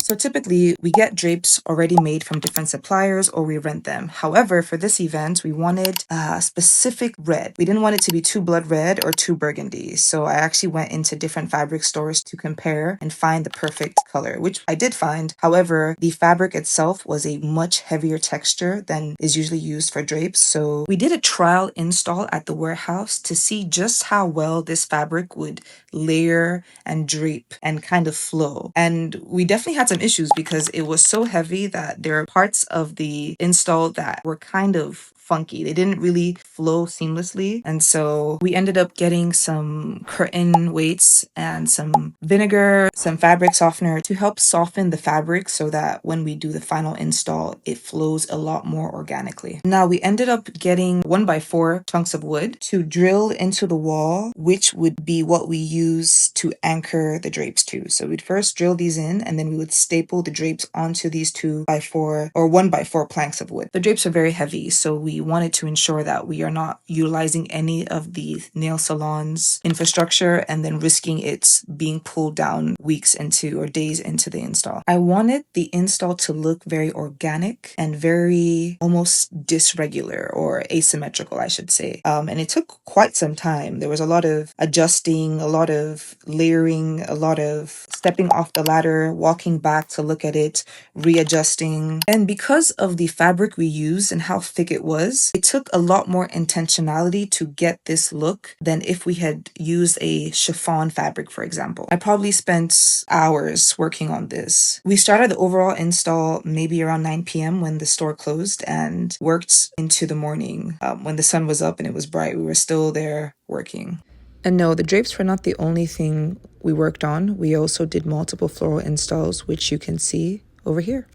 So typically we get drapes already made from different suppliers or we rent them. However, for this event, we wanted a specific red. We didn't want it to be too blood red or too burgundy. So I actually went into different fabric stores to compare and find the perfect color, which I did find. However, the fabric itself was a much heavier texture than is usually used for drapes. So we did a trial install at the warehouse to see just how well this fabric would layer and drape and kind of flow. And we definitely had some issues because it was so heavy that there are parts of the install that were kind of funky. They didn't really flow seamlessly. And so we ended up getting some curtain weights and some vinegar, some fabric softener to help soften the fabric so that when we do the final install, it flows a lot more organically. Now we ended up getting 1x4 chunks of wood to drill into the wall, which would be what we use to anchor the drapes to. So we'd first drill these in and then we would staple the drapes onto these 2x4 or 1x4 planks of wood. The drapes are very heavy, so we wanted to ensure that we are not utilizing any of the nail salon's infrastructure and then risking it being pulled down weeks into or days into the install. I wanted the install to look very organic and very almost dysregular or asymmetrical, I should say. And it took quite some time. There was a lot of adjusting, a lot of layering, a lot of stepping off the ladder, walking back to look at it, readjusting. And because of the fabric we used and how thick it was, it took a lot more intentionality to get this look than if we had used a chiffon fabric, for example. I probably spent hours working on this. We started the overall install maybe around 9 p.m. when the store closed and worked into the morning. When the sun was up and it was bright, we were still there working. And no, the drapes were not the only thing we worked on. We also did multiple floral installs, which you can see over here.